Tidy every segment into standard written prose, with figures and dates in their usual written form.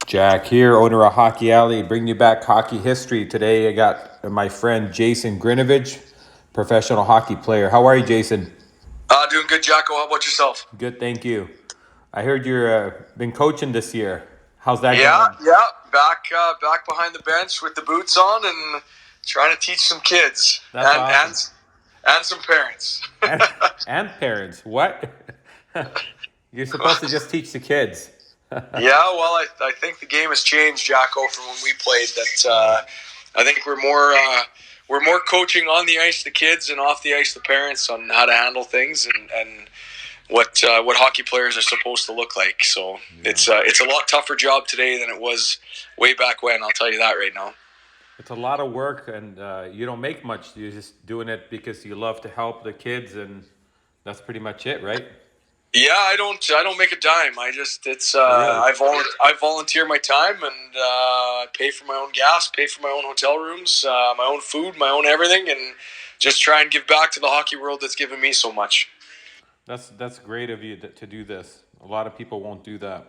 Jack here, owner of Hockey Alley, bringing you back hockey history. Today I got my friend Jason Grinovich, professional hockey player. How are you, Jason? Doing good, Jacko. How about yourself? Good, thank you. I heard you're been coaching this year. How's that Yeah, going? yeah. Back behind the bench with the boots on and trying to teach some kids That's awesome. and some parents. And, and parents, what? You're supposed to just teach the kids. Yeah, well, I think the game has changed, Jacko, from when we played. That I think we're more coaching on the ice the kids and off the ice the parents on how to handle things and what hockey players are supposed to look like. So it's a lot tougher job today than it was way back when. I'll tell you that right now. It's a lot of work, and you don't make much. You're just doing it because you love to help the kids, and that's pretty much it, right? Yeah, I don't make a dime. I just it's Really? I volunteer my time and pay for my own gas, pay for my own hotel rooms, my own food, my own everything, and just try and give back to the hockey world that's given me so much. That's great of you to do this. A lot of people won't do that.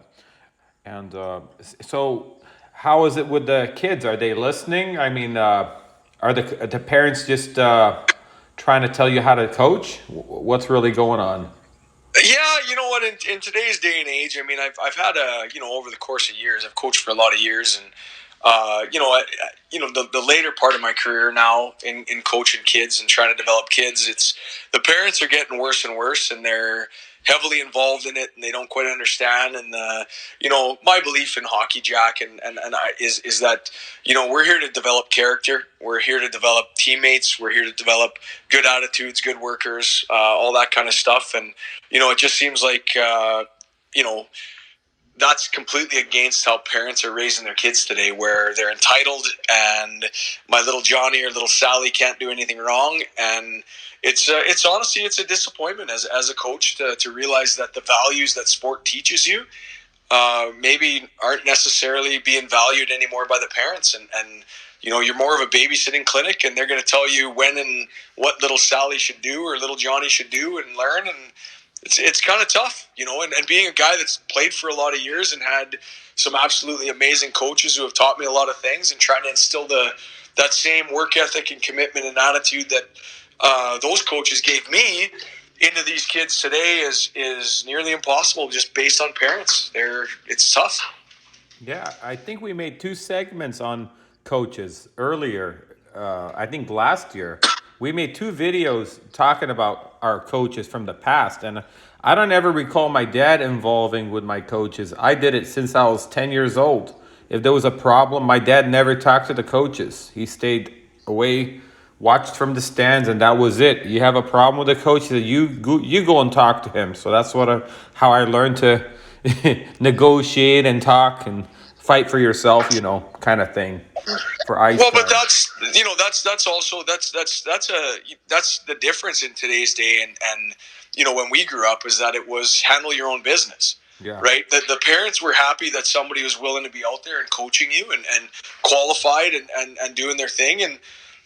And so, how is it with the kids? Are they listening? I mean, are the parents just trying to tell you how to coach? What's really going on? Yeah, you know what? In today's day and age, I mean, I've had over the course of years, I've coached for a lot of years, and the later part of my career now in coaching kids and trying to develop kids, it's the parents are getting worse and worse, and they're heavily involved in it, and they don't quite understand. And my belief in hockey, Jack, is that we're here to develop character, we're here to develop teammates, we're here to develop good attitudes, good workers, all that kind of stuff, and it just seems like that's completely against how parents are raising their kids today, where they're entitled and my little Johnny or little Sally can't do anything wrong. And it's honestly, it's a disappointment as a coach to realize that the values that sport teaches you maybe aren't necessarily being valued anymore by the parents. And you're more of a babysitting clinic, and they're going to tell you when and what little Sally should do or little Johnny should do and learn. And it's kind of tough, and being a guy that's played for a lot of years and had some absolutely amazing coaches who have taught me a lot of things, and trying to instill that same work ethic and commitment and attitude that those coaches gave me into these kids today is nearly impossible just based on parents. It's tough. Yeah, I think we made two segments on coaches earlier. I think last year we made two videos talking about our coaches from the past, and I don't ever recall my dad involving with my coaches. I did it since I was 10 years old. If there was a problem, my dad never talked to the coaches. He stayed away, watched from the stands, and that was it. You have a problem with the coach, you go and talk to him. So that's how I learned to negotiate and talk and fight for yourself, kind of thing for ice Well, but time. that's also that's the difference in today's day and when we grew up is that it was handle your own business. Yeah. Right, the parents were happy that somebody was willing to be out there and coaching you and qualified and doing their thing. And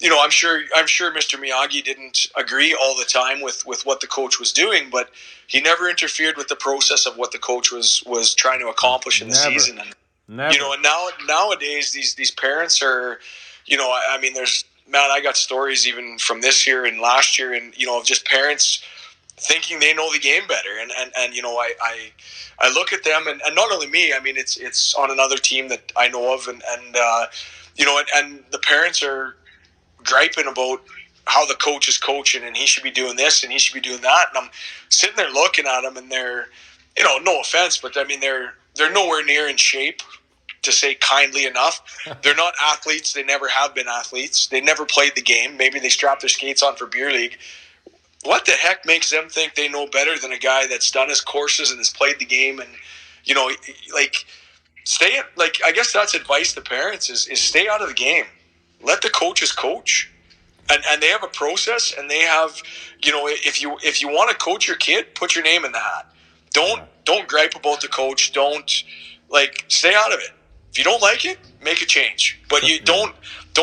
I'm sure Mr. Miyagi didn't agree all the time with what the coach was doing, but he never interfered with the process of what the coach was trying to accomplish in the Never. season. And Never. and nowadays these parents are, I mean, I got stories even from this year and last year, and of just parents thinking they know the game better, and I look at them, and not only me, I mean it's on another team that I know of, and the parents are griping about how the coach is coaching and he should be doing this and he should be doing that, and I'm sitting there looking at them, and they're, no offense, but I mean they're nowhere near in shape, to say kindly enough. They're not athletes. They never have been athletes. They never played the game. Maybe they strapped their skates on for beer league. What the heck makes them think they know better than a guy that's done his courses and has played the game? And like I guess that's advice to parents is stay out of the game. Let the coaches coach. And they have a process, and they have, if you want to coach your kid, put your name in the hat. Don't gripe about the coach. Don't stay out of it. If you don't like it, make a change. But you don't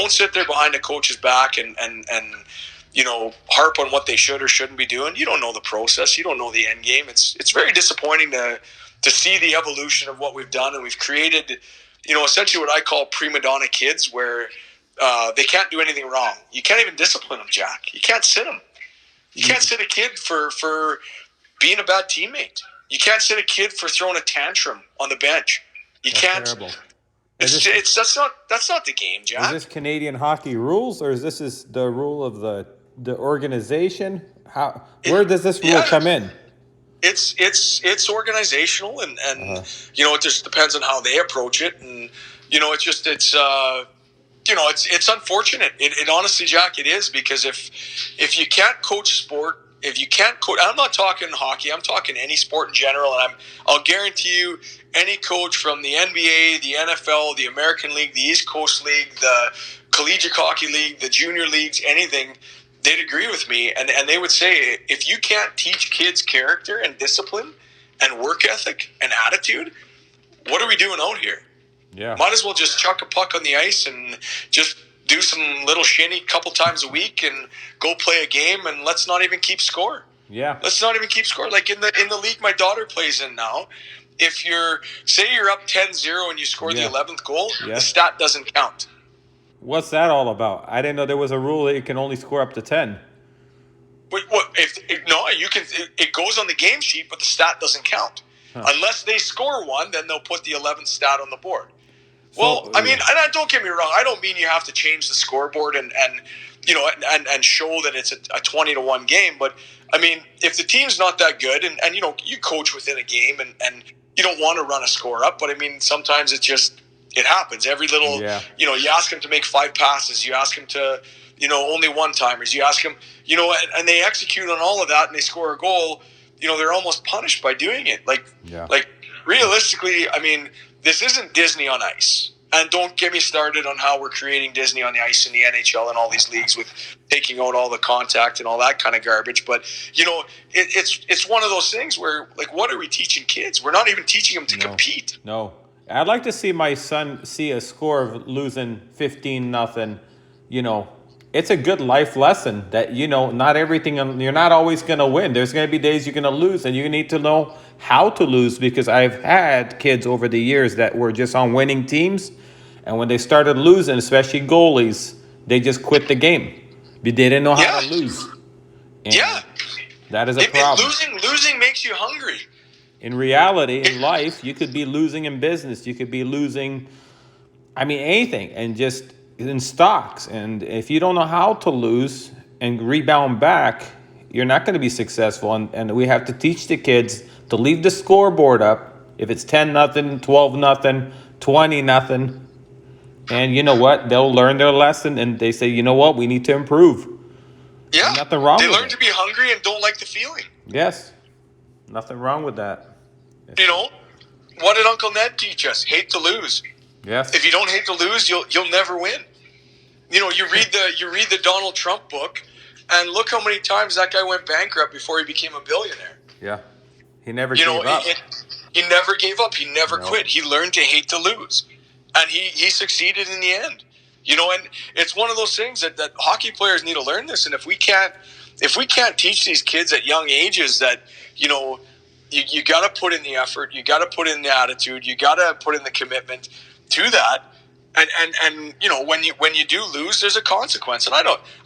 sit there behind the coach's back and harp on what they should or shouldn't be doing. You don't know the process. You don't know the end game. It's very disappointing to see the evolution of what we've done, and we've created essentially what I call prima donna kids, where they can't do anything wrong. You can't even discipline them, Jack. You can't sit them. You can't sit a kid for being a bad teammate. You can't sit a kid for throwing a tantrum on the bench. You That's can't. terrible. That's not the game, Jack. Is this Canadian hockey rules, or is this the rule of the organization? Where does this rule come in? It's organizational, and it just depends on how they approach it, and it's unfortunate. It honestly, Jack, it is, because if you can't coach sport, if you can't coach, I'm not talking hockey, I'm talking any sport in general, and I'll guarantee you, any coach from the NBA, the NFL, the American League, the East Coast League, the Collegiate Hockey League, the junior leagues, anything, they'd agree with me, and they would say, if you can't teach kids character and discipline and work ethic and attitude, what are we doing out here? Yeah. Might as well just chuck a puck on the ice and just do some little shinny a couple times a week and go play a game, and let's not even keep score. Yeah. Let's not even keep score. Like in the league my daughter plays in now, if you're up 10-0 and you score the 11th goal, the stat doesn't count. What's that all about? I didn't know there was a rule that you can only score up to 10. Wait, what? You can. It goes on the game sheet, but the stat doesn't count. Unless they score one, then they'll put the 11th stat on the board. Well, I mean, and don't get me wrong. I don't mean you have to change the scoreboard and show that it's a 20-1 game. But I mean, if the team's not that good, and you coach within a game, and you don't want to run a score up, but I mean, sometimes it happens. Every little, you ask them to make 5 passes, you ask them to, only one-timers, you ask them, and they execute on all of that, and they score a goal. They're almost punished by doing it. Like realistically, I mean, this isn't Disney on ice. And don't get me started on how we're creating Disney on the ice in the NHL and all these leagues with taking out all the contact and all that kind of garbage. But, it's one of those things where, like, what are we teaching kids? We're not even teaching them to compete. No. I'd like to see my son see a score of losing 15-0. It's a good life lesson that, not everything, you're not always going to win. There's going to be days you're going to lose, and you need to know how to lose, because I've had kids over the years that were just on winning teams, and when they started losing, especially goalies, they just quit the game. They didn't know how to lose. And that is a problem. Losing makes you hungry. In reality, in life, you could be losing in business. You could be losing, anything, and just in stocks. And if you don't know how to lose and rebound back, you're not going to be successful. And we have to teach the kids to leave the scoreboard up. If it's 10-0, 12-0, 20-0, and you know what? They'll learn their lesson, and they say, you know what? We need to improve. Yeah. There's nothing wrong with it. They learn to be hungry and don't like the feeling. Yes. Nothing wrong with that. What did Uncle Ned teach us? Hate to lose. Yes. If you don't hate to lose, you'll never win. You read the Donald Trump book, and look how many times that guy went bankrupt before he became a billionaire. Yeah. He never gave up. He never gave up. He never quit. He learned to hate to lose. And he succeeded in the end. And it's one of those things that hockey players need to learn this. And if we can't teach these kids at young ages that, you got to put in the effort, you got to put in the attitude, you got to put in the commitment to that. And when you do lose, there's a consequence. And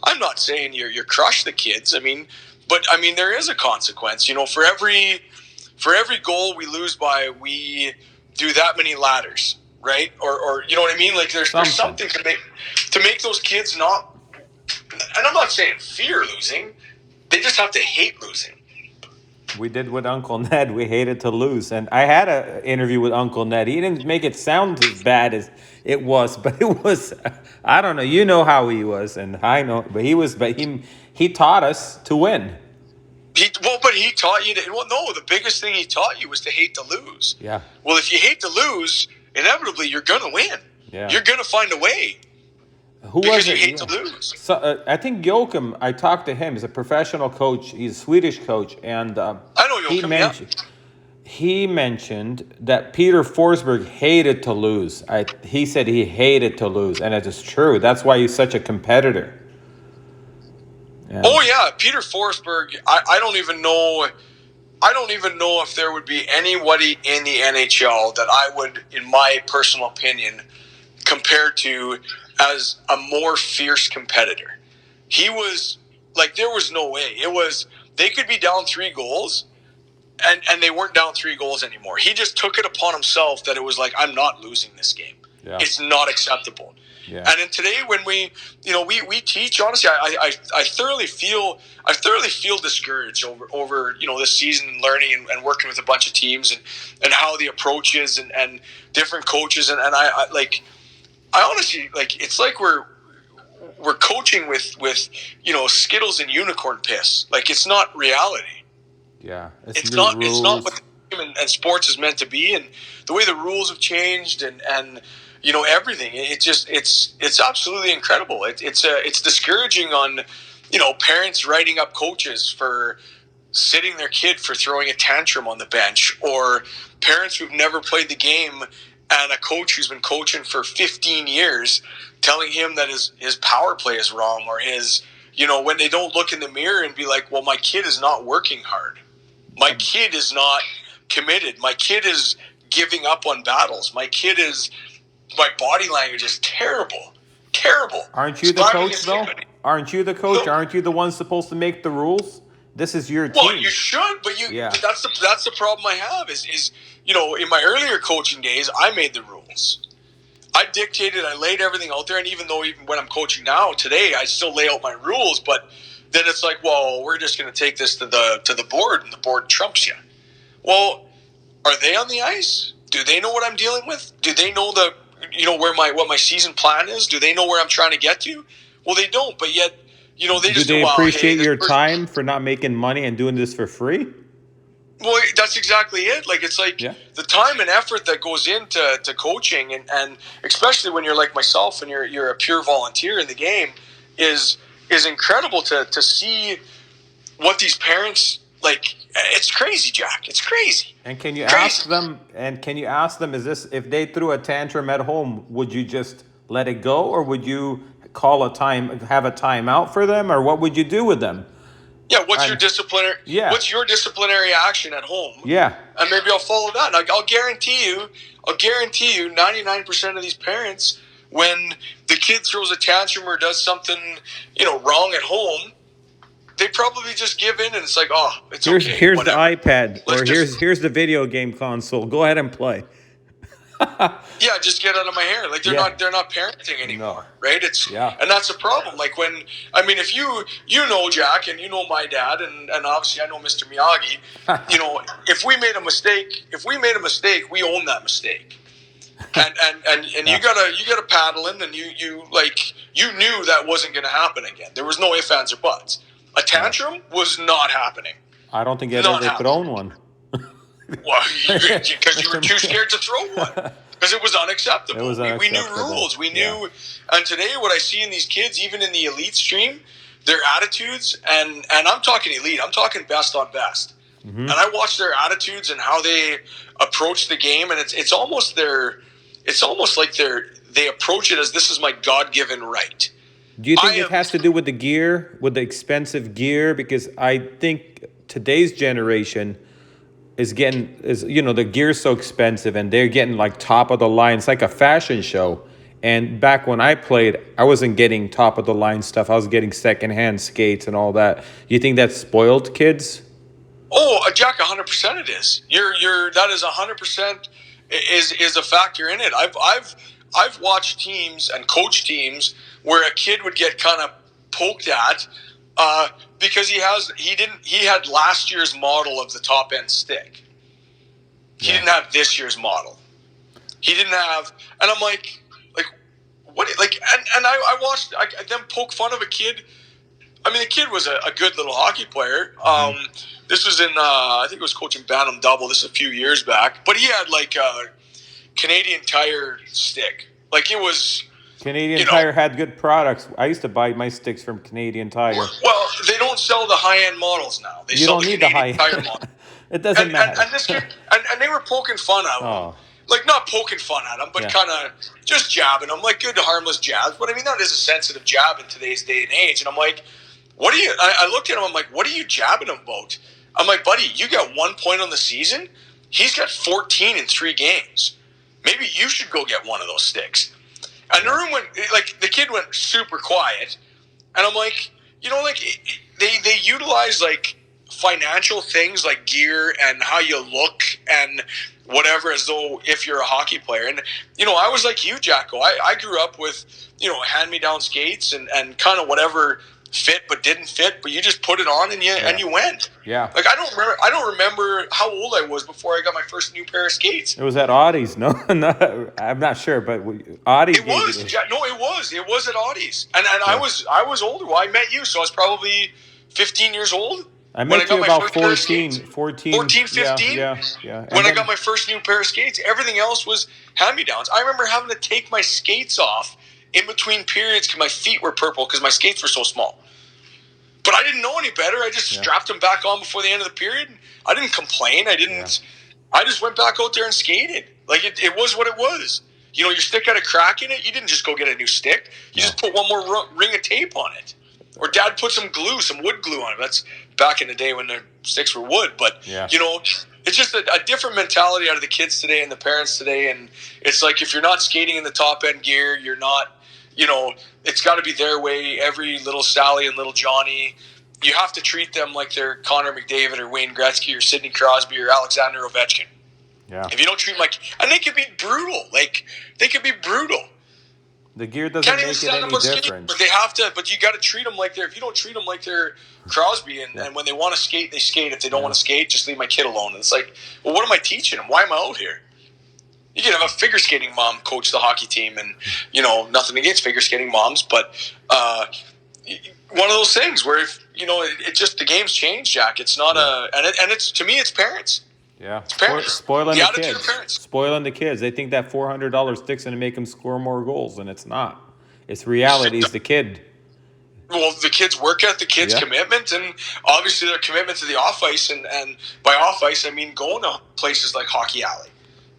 I'm not saying you're crush the kids. But there is a consequence. For every goal we lose by, we do that many ladders, right? Or you know what I mean? Like there's something to make those kids not. And I'm not saying fear losing. They just have to hate losing. We did with Uncle Ned. We hated to lose. And I had an interview with Uncle Ned. He didn't make it sound as bad as it was, but it was, I don't know. You know how he was, and I know, but he taught us to win. But he taught you the biggest thing he taught you was to hate to lose. Yeah. Well, if you hate to lose, inevitably you're going to win. Yeah. You're going to find a way. Because you hate to lose. So I think Joachim, I talked to him. He's a professional coach. He's a Swedish coach, and I know Joachim. He mentioned that Peter Forsberg hated to lose. He said he hated to lose, and it is true. That's why he's such a competitor. Oh yeah, Peter Forsberg. I don't even know. I don't even know if there would be anybody in the NHL that I would, in my personal opinion, compare to as a more fierce competitor. He was like, there was no way. It was, they could be down 3 goals and they weren't down 3 goals anymore. He just took it upon himself that it was like, I'm not losing this game. Yeah. It's not acceptable. Yeah. And then today, when we teach, honestly, I thoroughly feel discouraged over this season and learning and working with a bunch of teams and how the approach is and different coaches and I honestly, like, it's like we're coaching with Skittles and unicorn piss. Like, it's not reality. Yeah, It's not what the game and sports is meant to be, and the way the rules have changed and everything. It's absolutely incredible. It's discouraging on parents writing up coaches for sitting their kid for throwing a tantrum on the bench, or parents who've never played the game and a coach who's been coaching for 15 years telling him that his power play is wrong, or his when they don't look in the mirror and be like, well, my kid is not working hard. My kid is not committed. My kid is giving up on battles. My body language is terrible. Terrible. Aren't you the coach, though? Aren't you the coach? No. Aren't you the one supposed to make the rules? This is your team. Well, you should, but but that's the problem I have is in my earlier coaching days, I made the rules. I dictated, I laid everything out there, and even when I'm coaching now today, I still lay out my rules, but then it's like, well, we're just going to take this to the board, and the board trumps you. Well, are they on the ice? Do they know what I'm dealing with? Do they know what my season plan is? Do they know where I'm trying to get to? Well, they don't, but yet, they just do they appreciate your time for not making money and doing this for free? Well, that's exactly it. Like, it's like the time and effort that goes into coaching, and especially when you're like myself and you're a pure volunteer in the game, is incredible to see what these parents like. It's crazy, Jack. It's crazy. And can you ask them? Is this, if they threw a tantrum at home, would you just let it go, or would you have a timeout for them, or what would you do with them? Yeah, what's your disciplinary? Yeah. What's your disciplinary action at home? Yeah, and maybe I'll follow that. And I'll guarantee you, 99% of these parents, when the kid throws a tantrum or does something, wrong at home, they probably just give in, and it's like, oh, it's okay. Here's the iPad, or here's the video game console. Go ahead and play. Yeah, just get out of my hair. Like, they're not parenting anymore, right? And that's a problem. Like, if you know Jack, and you know my dad, and obviously I know Mr. Miyagi. If we made a mistake, we own that mistake. And you gotta paddle in, and you knew that wasn't going to happen again. There was no ifs, ands, or buts. A tantrum was not happening. I don't think I'd ever could own one. Well, because you were too scared to throw one. Because it was unacceptable. We knew rules. We knew. And today, what I see in these kids, even in the elite stream, their attitudes, and I'm talking elite, I'm talking best on best. Mm-hmm. And I watch their attitudes and how they approach the game, and it's almost like they approach it as, this is my God-given right. Do you think it has to do with the gear, with the expensive gear? Because I think today's generation the gear's so expensive, and they're getting like top of the line. It's like a fashion show. And back when I played, I wasn't getting top of the line stuff. I was getting secondhand skates and all that. You think that spoiled kids? Oh, Jack, 100% it is. That is 100% is a factor in it. I've watched teams and coached teams where a kid would get kind of poked at because he had last year's model of the top end stick. He didn't have this year's model. He didn't have, and I'm like what? Like, and I watched them poke fun of a kid. I mean, the kid was a good little hockey player. This was in I think it was coaching Bantam Double. This is a few years back, but he had like a Canadian Tire stick. Like, it was. Canadian Tire had good products. I used to buy my sticks from Canadian Tire. Well, they don't sell the high-end models now. They sell the Canadian Tire model. It doesn't matter. And this kid, and they were poking fun at him. Like, not poking fun at him, but kind of just jabbing him, like good, harmless jabs. But I mean, that is a sensitive jab in today's day and age. And I'm like, what are you? I looked at him. I'm like, what are you jabbing him about? I'm like, buddy, you got 1 point on the season. He's got 14 in 3 games. Maybe you should go get one of those sticks. And the room went, like, the kid went super quiet. And I'm like, they utilize, like, financial things like gear and how you look and whatever, as though if you're a hockey player. And, I was like you, Jacko. I grew up with, hand-me-down skates and kind of whatever fit but didn't fit, but you just put it on and you went. Yeah. Like, I don't remember how old I was before I got my first new pair of skates. It was at Audie's, no? No, I'm not sure, but Audie's. It was. It was at Audie's. And I was older. Well, I met you, so I was probably 15 years old. I met you about 14, 15. Yeah. When I got my first new pair of skates, everything else was hand-me-downs. I remember having to take my skates off in between periods because my feet were purple because my skates were so small. But I didn't know any better. I just strapped them back on before the end of the period. I didn't complain. I just went back out there and skated. Like, it was what it was. Your stick had a crack in it. You didn't just go get a new stick. You just put one more ring of tape on it. Or Dad put some wood glue on it. That's back in the day when the sticks were wood. But, it's just a different mentality out of the kids today and the parents today. And it's like, if you're not skating in the top-end gear, you're not, it's got to be their way. Every little Sally and little Johnny, you have to treat them like they're Connor McDavid or Wayne Gretzky or Sidney Crosby or Alexander Ovechkin. Yeah. If you don't treat them like, and they could be brutal. The gear doesn't make it any different. But they have to. But you got to treat them like they're. If you don't treat them like they're Crosby, and when they want to skate, they skate. If they don't want to skate, just leave my kid alone. And it's like, well, what am I teaching them? Why am I out here? You can have a figure skating mom coach the hockey team, and nothing against figure skating moms, but one of those things where if it just, the game's changed, Jack. It's not and it's, to me, it's parents. Yeah, it's parents. Spoiling the the kids. Of parents. Spoiling the kids. They think that $400 stick's going to make them score more goals, and it's not. It's reality. It's the kid. Well, the kids' work ethic, the kids' commitment, and obviously their commitment to the off ice, and by off ice I mean going to places like Hockey Alley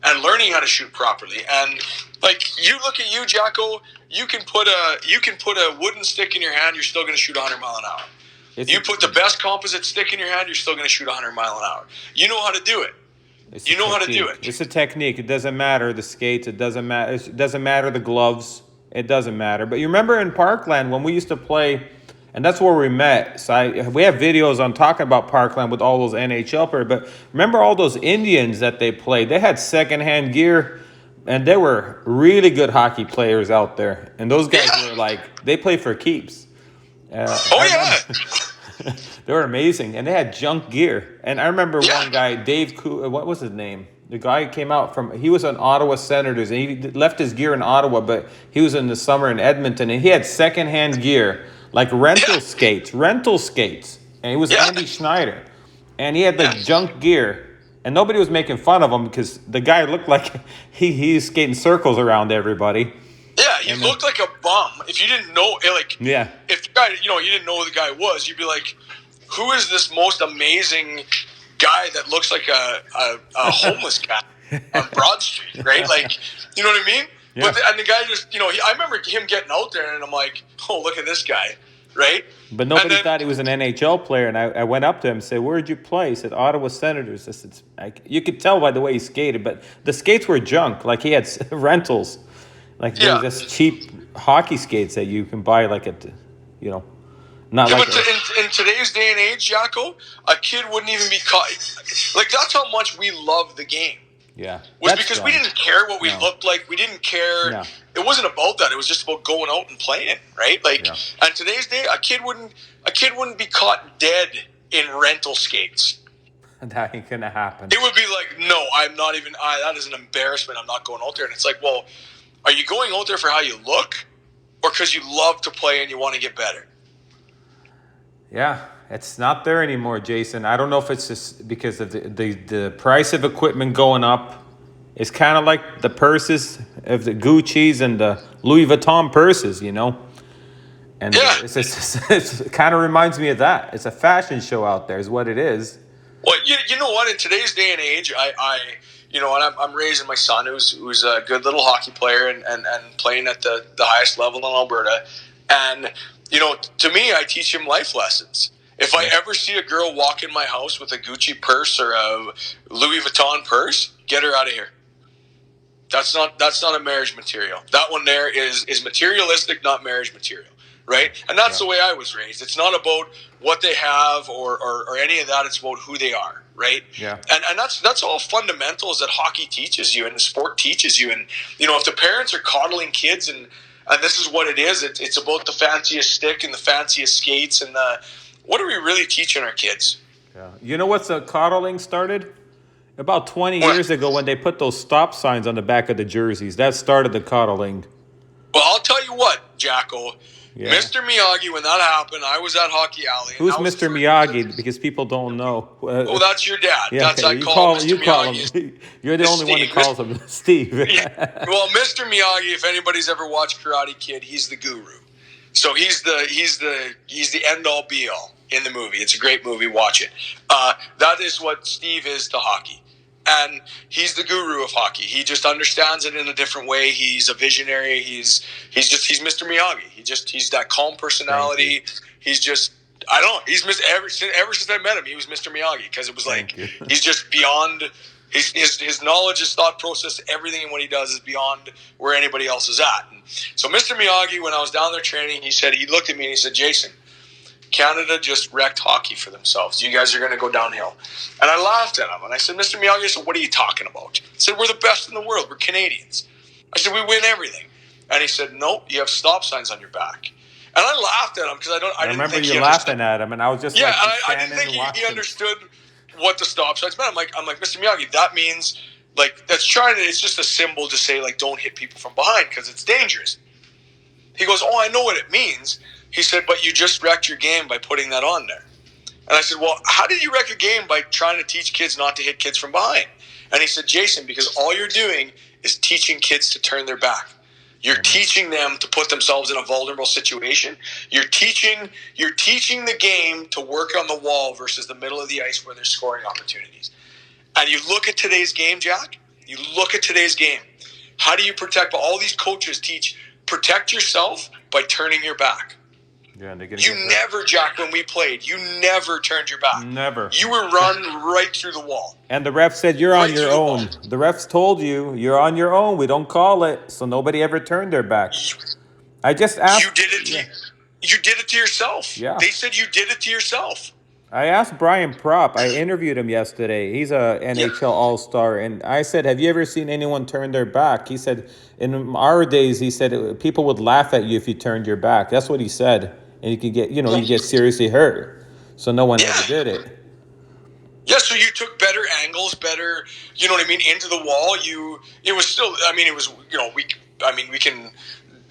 and learning how to shoot properly. And like, you look at you, Jacko, you can put a wooden stick in your hand, you're still going to shoot 100 mile an hour. You put the best composite stick in your hand, you're still going to shoot 100 mile an hour. You know how to do it. How to do it. It's a technique. It doesn't matter the skates. It doesn't matter. It doesn't matter the gloves. It doesn't matter. But you remember in Parkland when we used to play, and that's where we met. So we have videos on talking about Parkland with all those NHL players. But remember all those Indians that they played? They had secondhand gear, and they were really good hockey players out there. And those guys were like, they played for keeps. They were amazing, and they had junk gear. And I remember one guy, Dave, what was his name? The guy came out he was on Ottawa Senators, and he left his gear in Ottawa, but he was in the summer in Edmonton, and he had secondhand gear, like rental skates, and he was Andy Schneider, and he had junk gear, and nobody was making fun of him because the guy looked like he's skating circles around everybody. Yeah, you looked like a bum. If you didn't know, if the guy, you didn't know who the guy was, you'd be like, who is this most amazing guy that looks like a homeless guy on Broad Street, right? Like, you know what I mean? Yeah. And the guy just, I remember him getting out there, and I'm like, oh, look at this guy, right? But nobody thought he was an NHL player, and I went up to him and said, where'd you play? He said, Ottawa Senators. I said, you could tell by the way he skated, but the skates were junk. Like, he had rentals. Like, they were just cheap hockey skates that you can buy, like, at, not like... But in today's day and age, Jacko, a kid wouldn't even be caught. Like, that's how much we love the game. Yeah. Was because we didn't care what we looked like. We didn't care. No. It wasn't about that. It was just about going out and playing, right? Like, and today's day, a kid wouldn't be caught dead in rental skates. That ain't gonna happen. It would be like, no, I'm not even. That is an embarrassment. I'm not going out there. And it's like, well, are you going out there for how you look, or because you love to play and you want to get better? Yeah, it's not there anymore, Jason. I don't know if it's just because of the price of equipment going up. It's kind of like the purses of the Gucci's and the Louis Vuitton purses, And it kind of reminds me of that. It's a fashion show out there is what it is. Well, you know what? In today's day and age, I'm raising my son who's a good little hockey player and playing at the highest level in Alberta. And, to me, I teach him life lessons. If I ever see a girl walk in my house with a Gucci purse or a Louis Vuitton purse, get her out of here. That's not a marriage material. That one there is materialistic, not marriage material, right? And that's the way I was raised. It's not about what they have or any of that. It's about who they are, right? Yeah. And that's all fundamentals that hockey teaches you and the sport teaches you. And if the parents are coddling kids and this is what it is, it's about the fanciest stick and the fanciest skates and what are we really teaching our kids? Yeah. You know what's the coddling started? About 20 years ago when they put those stop signs on the back of the jerseys. That started the coddling. Well, I'll tell you what, Jacko. Yeah. Mr. Miyagi, when that happened, I was at Hockey Alley. Who's Mr. Miyagi? Because people don't know. Oh, that's your dad. Yeah, That's I you call call Mr. you call Miyagi. him. You're the only one who Steve. calls him Steve. Yeah. Well, Mr. Miyagi, if anybody's ever watched Karate Kid, he's the guru. So he's the end all be all in the movie. It's a great movie. Watch it. That is what Steve is to hockey. And he's the guru of hockey. He just understands it in a different way. He's a visionary. He's Mr. Miyagi. He's that calm personality. He's just I don't know. He's ever since I met him, he was Mr. Miyagi because it was like he's just beyond his knowledge, his thought process, everything in what he does is beyond where anybody else is at. And so Mr. Miyagi, when I was down there training, he looked at me and he said, Jason, Canada just wrecked hockey for themselves. You guys are going to go downhill. And I laughed at him. And I said, Mr. Miyagi, so what are you talking about? He said, we're the best in the world. We're Canadians. I said, we win everything. And he said, nope, you have stop signs on your back. And I laughed at him because I didn't think you laughing at him, and I was just I didn't think he understood what the stop signs meant. I'm like, Mr. Miyagi, that means it's just a symbol to say like don't hit people from behind because it's dangerous. He goes, oh, I know what it means. He said, but you just wrecked your game by putting that on there. And I said, well, how did you wreck your game by trying to teach kids not to hit kids from behind? And he said, Jason, because all you're doing is teaching kids to turn their back. You're teaching them to put themselves in a vulnerable situation. You're teaching the game to work on the wall versus the middle of the ice where there's scoring opportunities. And you look at today's game, Jack. You look at today's game. How do you protect? But all these coaches teach protect yourself by turning your back. Yeah, you never, Jack, when we played, you never turned your back. Never. You were run right through the wall. And the ref said, you're on your own. The refs told you, you're on your own. We don't call it. So nobody ever turned their back. I just asked. You did it. You did it to yourself. Yeah. They said you did it to yourself. I asked Brian Propp. I interviewed him yesterday. He's a NHL All-Star. And I said, have you ever seen anyone turn their back? He said, in our days, he said, people would laugh at you if you turned your back. That's what he said. And you could get, you get seriously hurt. So no one ever did it. Yeah, so you took better angles, you know what I mean, into the wall. It was still, we can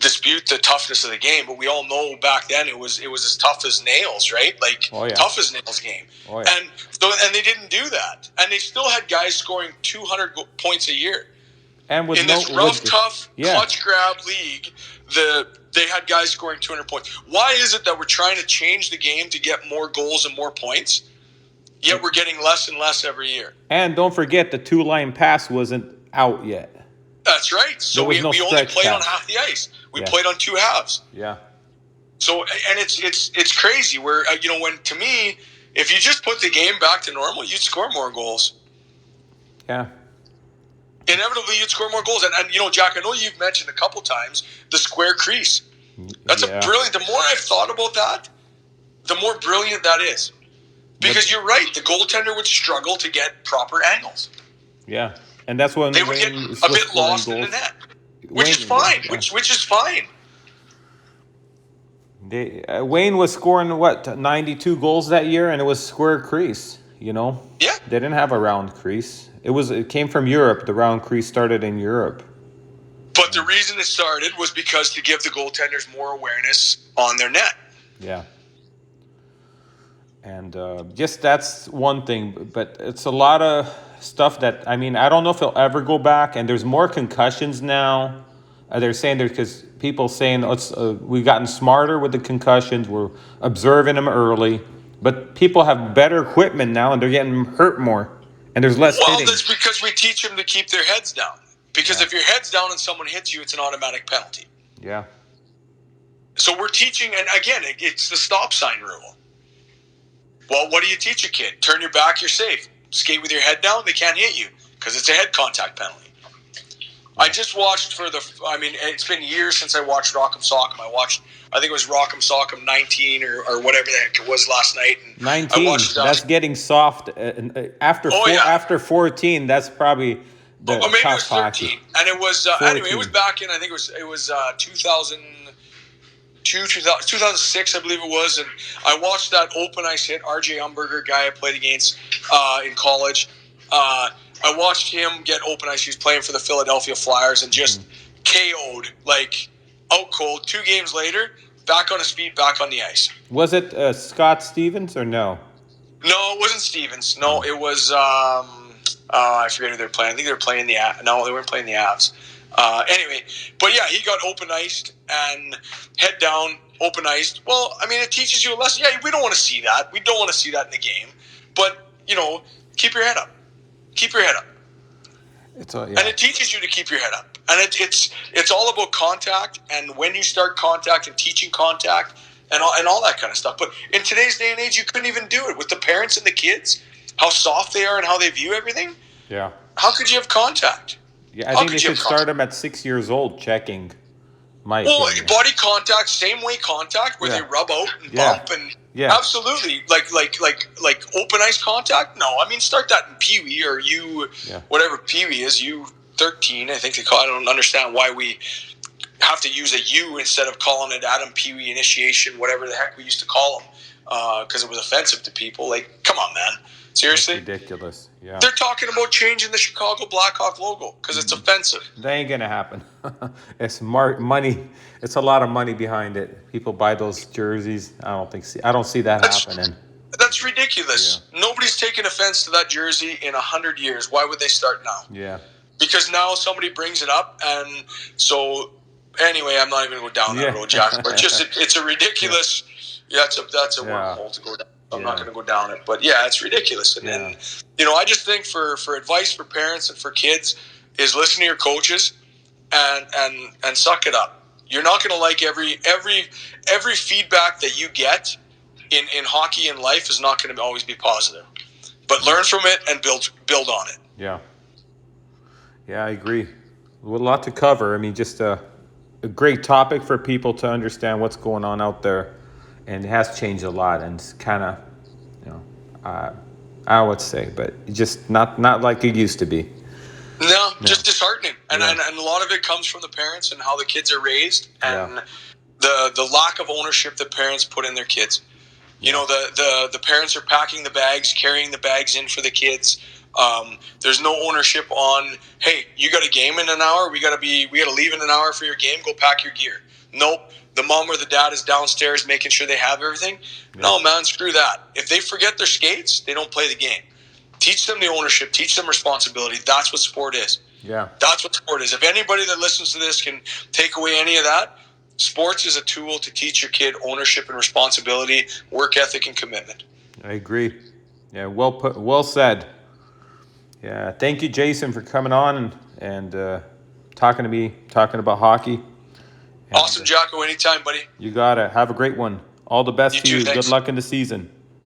dispute the toughness of the game, but we all know back then it was as tough as nails, right? Like tough as nails game. Oh, yeah. And they didn't do that, and they still had guys scoring 200 points a year. And in this rough, tough, clutch grab league, they had guys scoring 200 points. Why is it that we're trying to change the game to get more goals and more points, yet we're getting less and less every year? And don't forget, the two-line pass wasn't out yet. That's right. So we only played on half the ice. We played on two halves. Yeah. So, and it's crazy where, when, to me, if you just put the game back to normal, you'd score more goals. Yeah. Inevitably, you'd score more goals. And Jack, I know you've mentioned a couple times the square crease. That's a brilliant. The more I've thought about that, the more brilliant that is. Because you're right, the goaltender would struggle to get proper angles. Yeah, and that's when they would get a bit lost in the net, which is fine. Which is fine. Wayne was scoring 92 goals that year, and it was square crease. Yeah, they didn't have a round crease. It came from Europe. The round crease started in Europe. But the reason it started was because to give the goaltenders more awareness on their net. Yeah. And just that's one thing, but it's a lot of stuff that, I don't know if it'll ever go back, and there's more concussions now. They're saying because people saying we've gotten smarter with the concussions, we're observing them early, but people have better equipment now, and they're getting hurt more, and there's less hitting. Well, that's because we teach them to keep their heads down. Because if your head's down and someone hits you, it's an automatic penalty. Yeah. So we're teaching, and again, it's the stop sign rule. Well, what do you teach a kid? Turn your back, you're safe. Skate with your head down, they can't hit you because it's a head contact penalty. I just watched it's been years since I watched Rock'em Sock'em. I think it was Rock'em Sock'em 19 or whatever the heck it was last night. And 19. I watched, that's getting soft. After 14, that's probably the maybe it was tough 13. hockey. And it was, anyway, it was back in, I think it was 2006, I believe it was. And I watched that open ice hit, RJ Umberger, guy I played against in college. I watched him get open ice. He was playing for the Philadelphia Flyers and just KO'd, like out cold. 2 games later, back on his feet, back on the ice. Was it Scott Stevens or no? No, it wasn't Stevens. No, it was, I forget who they were playing. I think they were playing the Avs. No, they weren't playing the Avs. Anyway, but yeah, he got open iced and head down, open iced. Well, I mean, it teaches you a lesson. Yeah, we don't want to see that. We don't want to see that in the game. But, keep your head up. Keep your head up. And it teaches you to keep your head up. And it's all about contact and when you start contact and teaching contact and all that kind of stuff. But in today's day and age, you couldn't even do it with the parents and the kids, how soft they are and how they view everything. Yeah. How could you have contact? Yeah, I think they should start them at 6 years old checking. Body contact, same way contact, where they rub out and bump and absolutely like open ice contact. No, I mean start that in Pee Wee or whatever Pee Wee is, U13. I think they call. I don't understand why we have to use a U instead of calling it Adam Pee Wee initiation, whatever the heck we used to call them, because it was offensive to people. Like, come on, man. Seriously? That's ridiculous. Yeah. They're talking about changing the Chicago Blackhawk logo because it's offensive. That ain't gonna happen. It's money. It's a lot of money behind it. People buy those jerseys. I don't see that happening. That's ridiculous. Yeah. Nobody's taken offense to that jersey in 100 years. Why would they start now? Yeah. Because now somebody brings it up, and so anyway, I'm not even going to go down that road, Jack. But it's a ridiculous. Yeah, that's a wormhole to go down. I'm not going to go down it, but yeah, it's ridiculous. And then, I just think for advice for parents and for kids is listen to your coaches and suck it up. You're not going to like every feedback that you get in hockey and life is not going to always be positive, but learn from it and build on it. Yeah. Yeah, I agree. A lot to cover. I mean, just a great topic for people to understand what's going on out there. And it has changed a lot, and it's kind of, I would say, but just not like it used to be. No, just disheartening, and a lot of it comes from the parents and how the kids are raised, and the lack of ownership that parents put in their kids. The parents are packing the bags, carrying the bags in for the kids. There's no ownership on, hey, you got a game in an hour. We got to leave in an hour for your game. Go pack your gear. Nope. The mom or the dad is downstairs making sure they have everything. Yeah. No, man, screw that. If they forget their skates, they don't play the game. Teach them the ownership. Teach them responsibility. That's what sport is. Yeah. That's what sport is. If anybody that listens to this can take away any of that, sports is a tool to teach your kid ownership and responsibility, work ethic, and commitment. I agree. Yeah, well said. Yeah, thank you, Jason, for coming on and talking to me, talking about hockey. Awesome, Jocko. Anytime, buddy. You got it. Have a great one. All the best to you. Thanks. Good luck in the season.